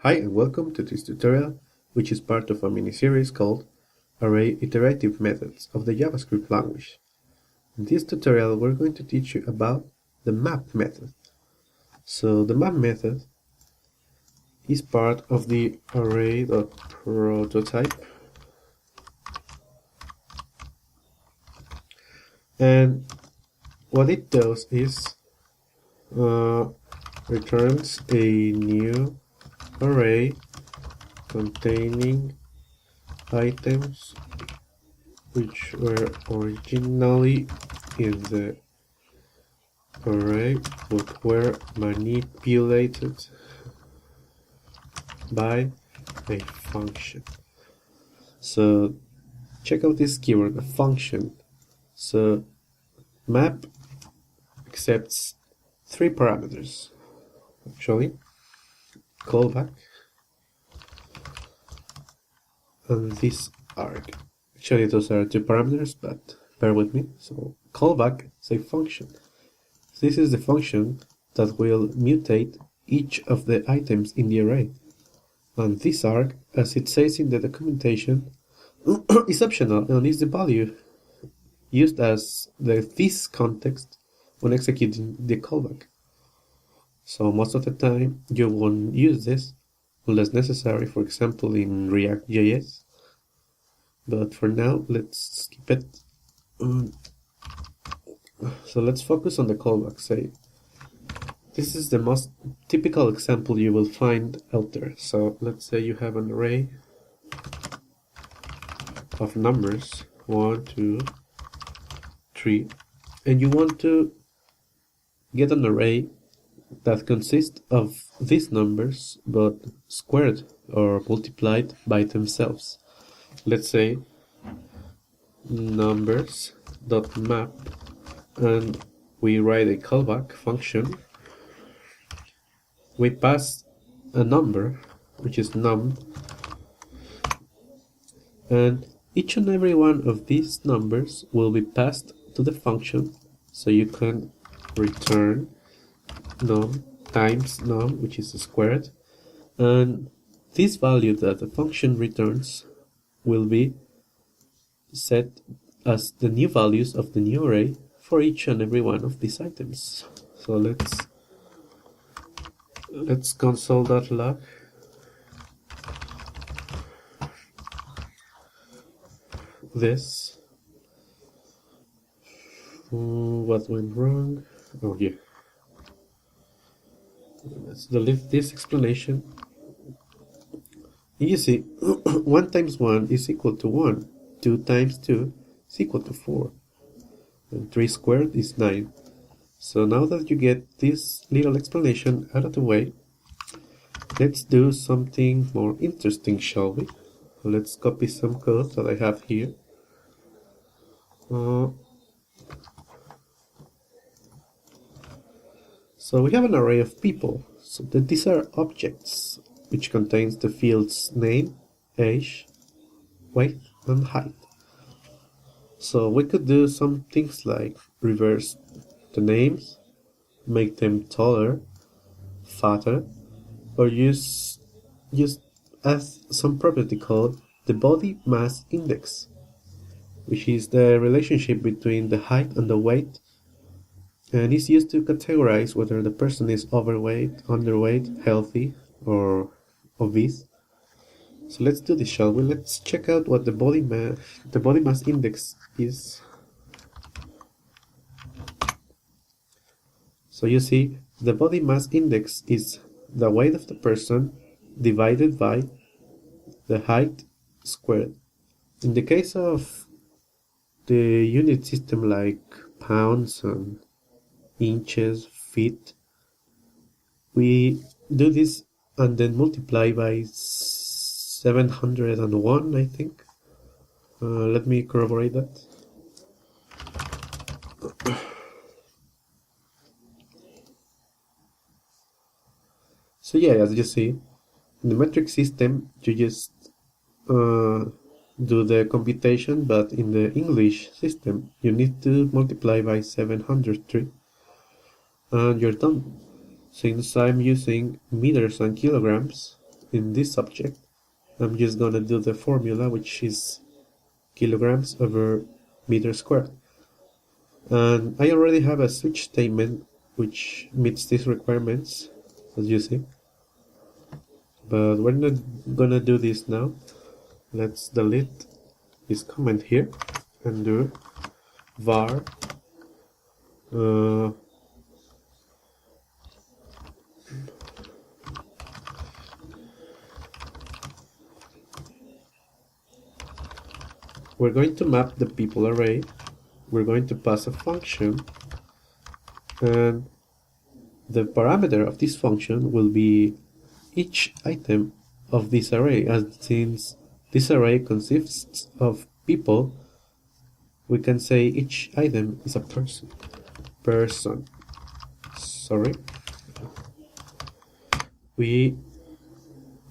Hi and welcome to this tutorial, which is part of a mini-series called Array Iterative Methods of the JavaScript language. In this tutorial we're going to teach you about the map method. So the map method is part of the array.prototype, and what it does is returns a new array containing items which were originally in the array but were manipulated by a function. So check out this keyword, a function. So map accepts three parameters, actually: callback and this arg. Actually those are two parameters, but bear with me. So callback is a function. This is the function that will mutate each of the items in the array. And this arg, as it says in the documentation, is optional and is the value used as this context when executing the callback. So most of the time you won't use this unless necessary, for example in React.js. But for now, let's skip it. So let's focus on the callback. Say, this is the most typical example you will find out there. So let's say you have an array of numbers, 1, 2, 3, and you want to get an array that consists of these numbers but squared or multiplied by themselves. Let's say numbers.map, and we write a callback function. We pass a number, which is num, and each and every one of these numbers will be passed to the function, so you can return num times num, which is squared, and this value that the function returns will be set as the new values of the new array for each and every one of these items. So let's console.log this. What went wrong? Oh yeah. Let's delete this explanation. You see, 1 times 1 is equal to 1, 2 times 2 is equal to 4, and 3 squared is 9. So now that you get this little explanation out of the way, let's do something more interesting, shall we? Let's copy some code that I have here. So we have an array of people, so that these are objects, which contains the fields name, age, weight, and height. So we could do some things like reverse the names, make them taller, fatter, or use as some property called the body mass index, which is the relationship between the height and the weight, and is used to categorize whether the person is overweight, underweight, healthy, or obese. So let's do this, shall we? Let's check out what the body mass index is. So you see, the body mass index is the weight of the person divided by the height squared. In the case of the unit system like pounds and inches, feet, we do this and then multiply by 701, I think. Let me corroborate that. So yeah, as you see, in the metric system you just do the computation, but in the English system you need to multiply by 703 and you're done. Since I'm using meters and kilograms, in this object, I'm just gonna do the formula, which is kilograms over meter squared. And I already have a switch statement which meets these requirements, as you see. But we're not gonna do this now. Let's delete this comment here and do var we're going to map the people array. We're going to pass a function, and the parameter of this function will be each item of this array. And since this array consists of people, we can say each item is a person. Sorry. We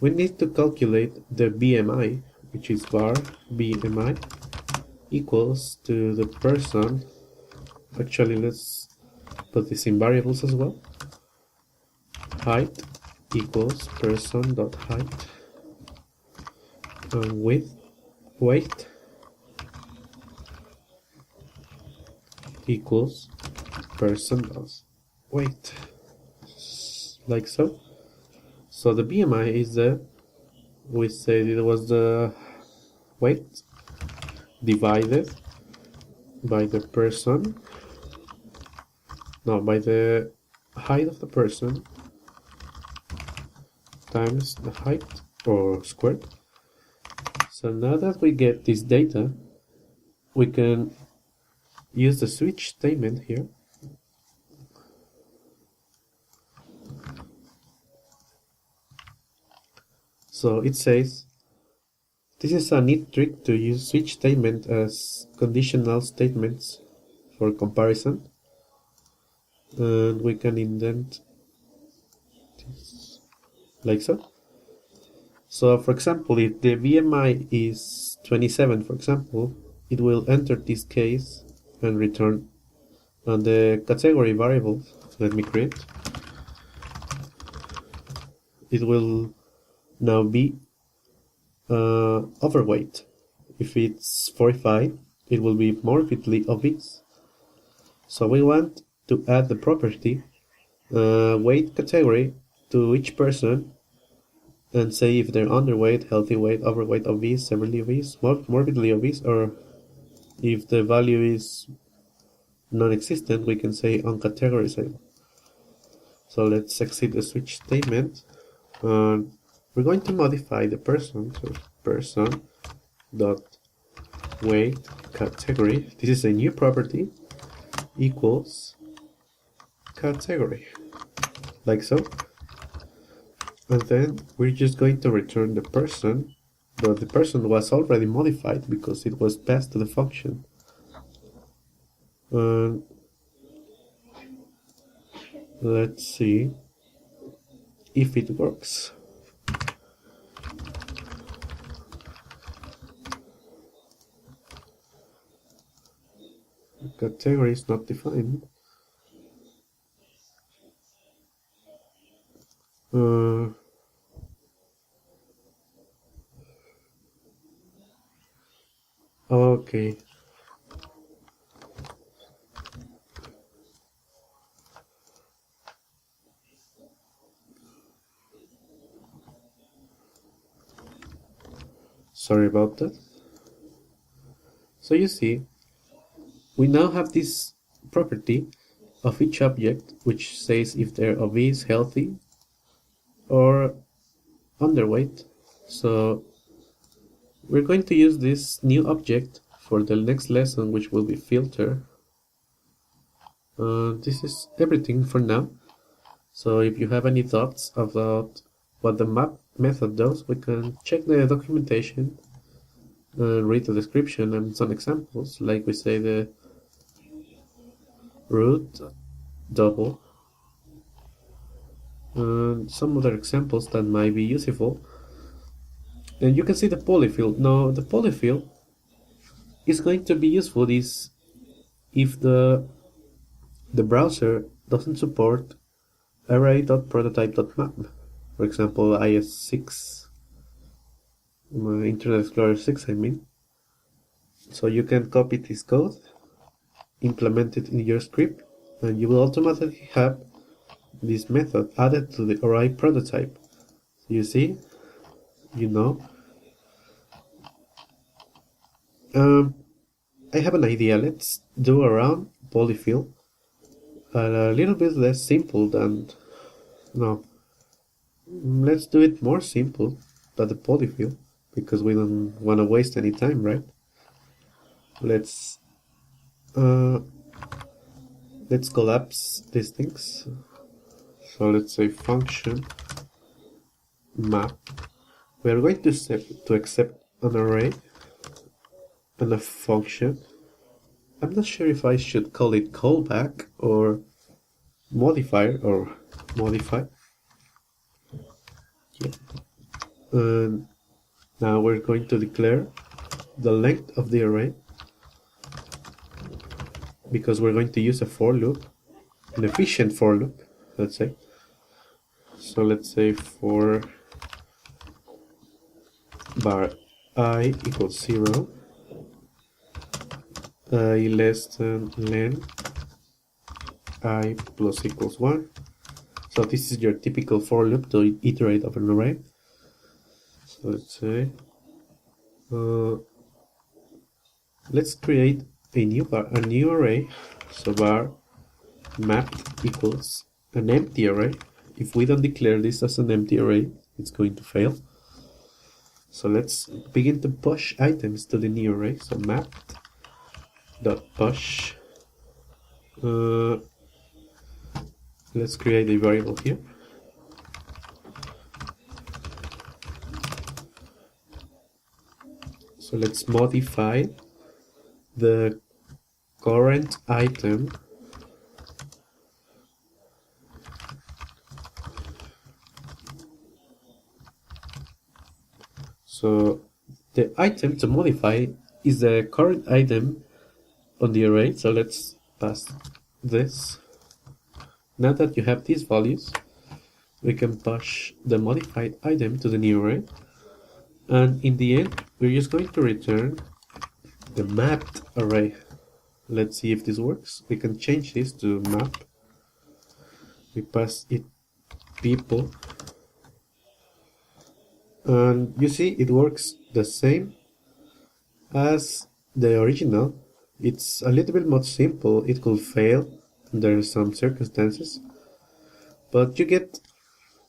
need to calculate the BMI, which is var BMI equals to the person. Actually, let's put this in variables as well. Height equals person.height, and weight equals person.weight, like so. So the BMI is we said it was the weight divided by the person, by the height of the person times the height, or squared. So now that we get this data, we can use the switch statement here. So it says, this is a neat trick to use switch statement as conditional statements for comparison. And we can indent this like so. So for example, if the BMI is 27, for example, it will enter this case and return on the category variable. Let me create. It will now be overweight. If it's 45, it will be morbidly obese. So we want to add the property weight category to each person and say if they're underweight, healthy weight, overweight, obese, severely obese, morbidly obese, or if the value is non-existent, we can say uncategorizable. So let's exit the switch statement. We're going to modify the person, so person dot weight category. This is a new property, equals category, like so. And then we're just going to return the person, but the person was already modified because it was passed to the function. Let's see if it works. The category is not defined. Okay. Sorry about that. So you see, we now have this property of each object which says if they're obese, healthy, or underweight. So we're going to use this new object for the next lesson, which will be filter. This is everything for now. So if you have any thoughts about what the map method does, we can check the documentation and read the description and some examples, like we say the root double and some other examples that might be useful. And you can see the polyfill. Now the polyfill is going to be useful if the browser doesn't support array.prototype.map, for example IS6, Internet Explorer 6 I mean. So you can copy this code, implement it in your script, and you will automatically have this method added to the array prototype. You see, you know. I have an idea. Let's do around polyfill, a little bit less simple than, no, let's do it more simple than the polyfill, because we don't want to waste any time, right? Let's collapse these things. So let's say function map. We are going to accept an array and a function. I'm not sure if I should call it callback or modifier or modify. Yeah. And now we're going to declare the length of the array, because we're going to use a for loop, an efficient for loop, let's say. So let's say for var I equals 0, I less than len I plus equals 1. So this is your typical for loop to iterate of an array. So let's say let's create a new array. So var mapped equals an empty array. If we don't declare this as an empty array, it's going to fail. So let's begin to push items to the new array. So mapped dot push. Let's create a variable here. So let's modify the current item so the item to modify is the current item on the array. So let's pass this. Now that you have these values, we can push the modified item to the new array, and in the end we're just going to return the mapped array. Let's see if this works. We can change this to map. We pass it people, and you see it works the same as the original. It's a little bit more simple. It could fail under some circumstances, but you get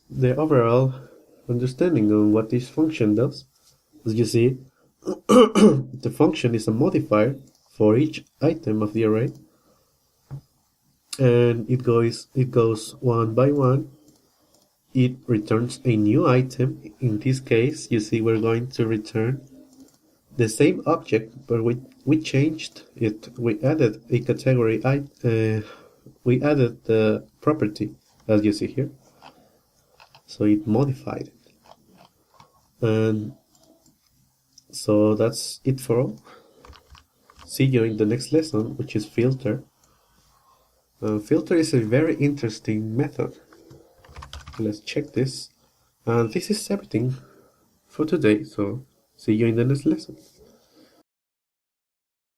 the overall understanding on what this function does. As you see, the function is a modifier for each item of the array, and it goes one by one. It returns a new item. In this case, you see we're going to return the same object, but we changed it. We added a category. We added the property, as you see here. So it modified it. And so that's it for all. See you in the next lesson, which is filter. Filter is a very interesting method. Let's check this. And this is everything for today. So see you in the next lesson.